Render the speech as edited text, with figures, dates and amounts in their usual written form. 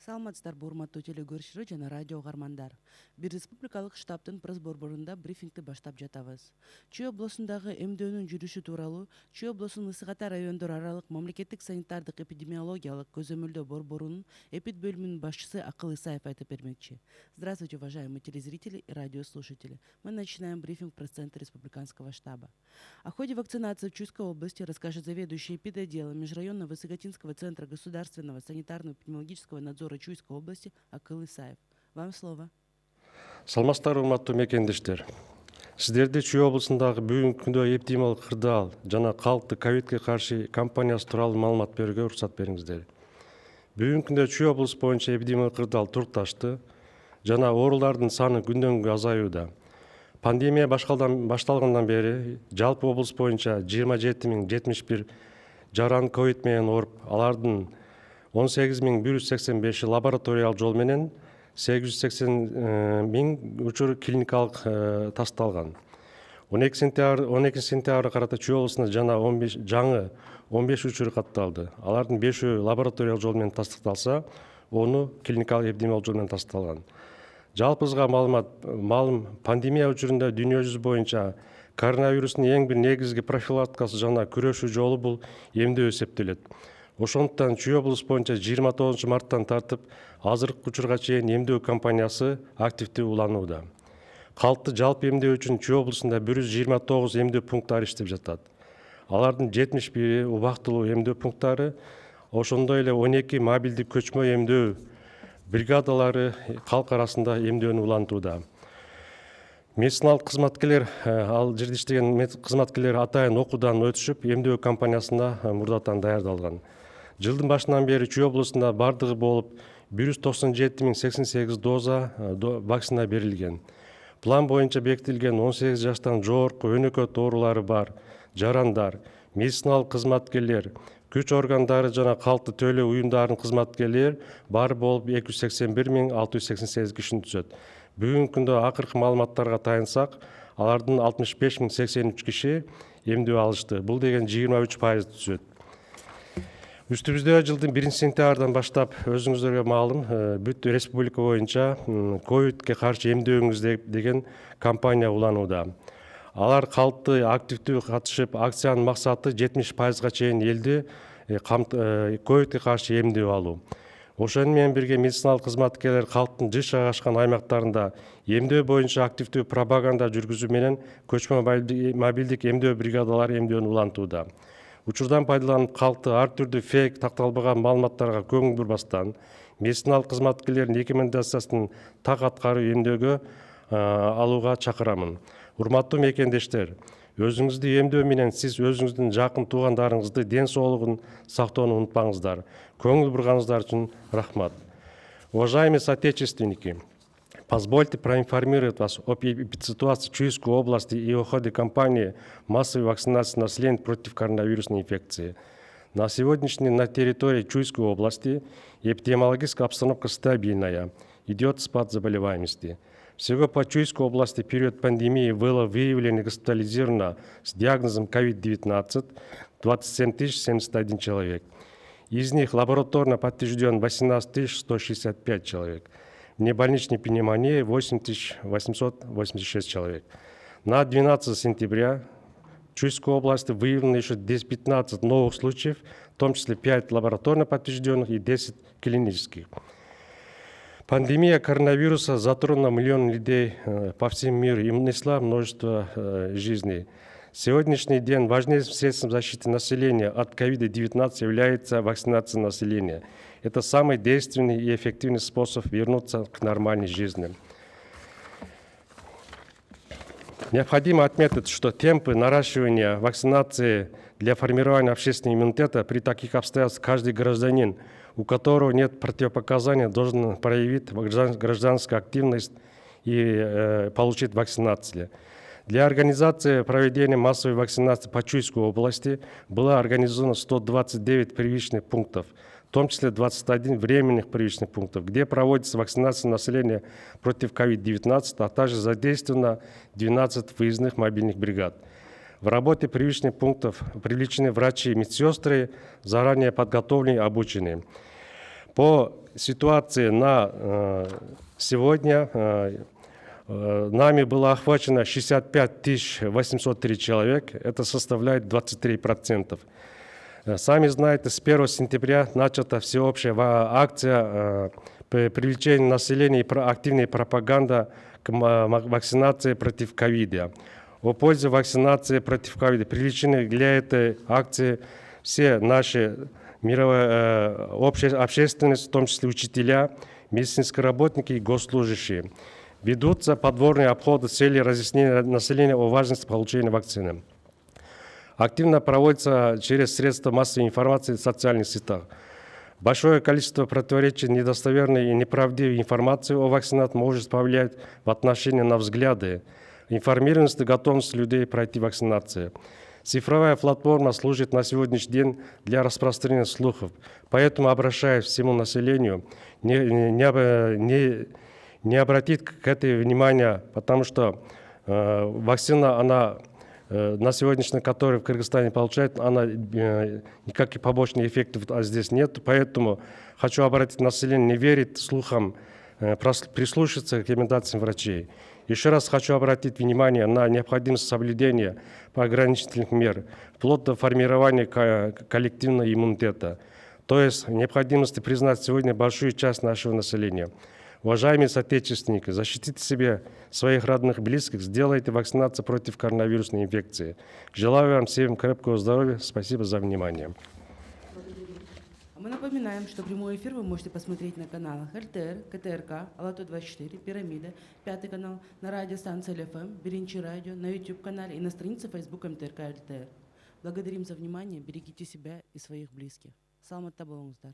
Саламатсыздар, урматтуу телекөрүүчүлөр жана радио угармандар. Бир республикалык штабтын пресс борборунда брифингди баштап жатабыз. Чүй облусундагы эмдөөнүн жүрүшү тууралуу Чүй облусунун Ысык Ата райондор аралык мамлекеттик санитардык эпидемиологиялык көзөмөлдөө борборунун эпид бөлүмүнүн башчысы Акыл Исаев айтып бермекчи. Здравствуйте, уважаемые телезрители и радиослушатели. Мы начинаем брифинг пресс-центра республиканского штаба. О ходе вакцинации в Чуйской области расскажет заведующий эпидотделом межрайонного Высокотинского центра государственного санитарно-эпидемиологического надзора Чуйской области Акыл Исаев. Вам слово. Саламатсыздар, урматтуу мекендештер. Сиздерди Чүй облусундагы бүгүнкү күндө эпидемиологик кырдаал жана калкты ковидке каршы кампаниясы тууралуу маалымат берүүгө уруксат бериңиздер. Бүгүнкү күндө Чүй облусу боюнча эпидемиологик кырдаал турукташты жана оорулардын саны күндөн күнгө азаюуда. Пандемия башталгандан бери жалпы облус боюнча 27.071 жаран ковид менен ооруп, алардын 18.185 лабораториялык жол менен 880.000 учур клиникалык тасталган. 12 сентябрга карата Чүй облусунда жаңы 15 учур катталды. Алардын 5-өө лабораториялык жол менен тастыкталса, 10-у клиникалык эпидемиологиялык жол менен тасталган. Жалпызга маалым пандемия учурунда дүйнө жүзү боюнча коронавирустун эң бир негизги профилактикасы жана күрөшүү жолу бул эмдөө эсептелет. Ошондуктан Чүй облусу боюнча 29 марттан тартып азыркы учурга чейин эмдөө кампаниясы активдүү уланууда. Калкты жалпы эмдөө үчүн Чүй облусунда 129 эмдөө пункттары иштеп жатат. Алардын 71 убактылуу эмдөө пункттары, ошондой эле 12 мобилдик көчмө эмдөө бригадалары калк арасында эмдөөнү улантууда. Медициналык кызматкерлер, ал жерде иштеген кызматкерлер атайын окуудан өтүшүп, эмдөө кампаниясына мурдатан даярдалган. Жылдын башынан бери Чүй облусунда бардыгы болуп 197.088 доза вакцина берилген. План боюнча бекитилген 18 жаштан жогорку өнөкөт оорулары бар жарандар, медициналык кызматкерлер, күч органдары жана калкты төлөө уюмдарынын кызматкерлери баары болуп 281.688 кишини түзөт. Бүгүнкү күндө акыркы маалыматтарга таянсак, алардын 65.083 киши эмдөө алышты. Бул деген 23% түзөт. Үстүбүздө жылдын 1 сентябрдан баштап өзүңүздөргө маалым бүт республика боюнча ковидке каршы эмдөөңүз деген кампания уланууда. Алар калкты активдүү катышып, акциянын максаты 70%га чейин элди ковидке каршы эмдөө алуу. Ошону менен бирге медициналык кызматкерлер калктын жыш жайгашкан аймактарында эмдөө боюнча активдүү пропаганда жүргүзүү менен көчмө мобилдик эмдөө бригадалары эмдөөнү улантууда. Учурдан пайдаланып калкты ар түрдүү фейк такталбаган маалыматтарга көңүл бурбастан, медициналык кызматкерлердин рекомендациясын так аткаруу эмдөөгө алууга чакырамын. Урматтуу мекендештер, өзүңүздү эмдөө менен сиз өзүңүздүн жакын туугандарыңызды ден соолугун сактоону унутпаңыздар. Көңүл бурганыңыздар үчүн рахмат. Уважаемые соотечественники, позвольте проинформировать вас об эпидситуации Чуйской области и о ходе кампании массовой вакцинации населения против коронавирусной инфекции. На сегодняшний день на территории Чуйской области эпидемиологическая обстановка стабильная, идет спад заболеваемости. Всего по Чуйской области в период пандемии было выявлено и госпитализировано с диагнозом COVID-19 27 071 человек. Из них лабораторно подтвержден 18 165 человек. Внебольничной пневмонии 8886 человек. На 12 сентября в Чуйской области выявлено еще 15 новых случаев, в том числе 5 лабораторно подтвержденных и 10 клинических. Пандемия коронавируса затронула миллионы людей по всему миру и унесла множество жизней. Сегодняшний день важнейшим средством защиты населения от COVID-19 является вакцинация населения. Это самый действенный и эффективный способ вернуться к нормальной жизни. Необходимо отметить, что темпы наращивания вакцинации для формирования общественного иммунитета при таких обстоятельствах каждый гражданин, у которого нет противопоказаний, должен проявить гражданскую активность и получить вакцинацию. Для организации проведения массовой вакцинации по Чуйской области было организовано 129 прививочных пунктов, в том числе 21 временных прививочных пунктов, где проводится вакцинация населения против COVID-19, а также задействовано 12 выездных мобильных бригад. В работе прививочных пунктов привлечены врачи и медсестры, заранее подготовленные и обученные. По ситуации на сегодня нами было охвачено 65 803 человека, это составляет 23%. Сами знаете, с 1 сентября начата всеобщая акция привлечения населения и активная пропаганда к вакцинации против ковида. О пользе вакцинации против ковида привлечены для этой акции все наши мировая общественность, в том числе учителя, медицинские работники и госслужащие. Ведутся подборные обходы с целью разъяснения населения о важности получения вакцины. Активно проводится через средства массовой информации в социальных сетях. Большое количество противоречий, недостоверной и неправдивой информации о вакцинах может повлиять в отношении на взгляды, информированность и готовность людей пройти вакцинацию. Цифровая платформа служит на сегодняшний день для распространения слухов. Поэтому обращаюсь к всему населению не обратить к этой внимания, потому что вакцина, она на сегодняшний, который в Кыргызстане получает, она никаких побочных эффектов здесь нет. Поэтому хочу обратить население, не верить слухам, прислушаться к рекомендациям врачей. Еще раз хочу обратить внимание на необходимость соблюдения ограничительных мер, вплоть до формирования коллективного иммунитета. То есть необходимости признать сегодня большую часть нашего населения. Уважаемые соотечественники, защитите себя, своих родных, близких, сделайте вакцинацию против коронавирусной инфекции. Желаю вам всем крепкого здоровья. Спасибо за внимание. Мы напоминаем, что прямой эфир вы можете посмотреть на каналах ЛТР, КТРК, Алату-24, Пирамида, 5 канал, на радиостанции ЛФМ, Биринчи радио, на YouTube-канале и на странице Facebook МТРК ЛТР. Благодарим за внимание, берегите себя и своих близких. Саламатта болуңуздар.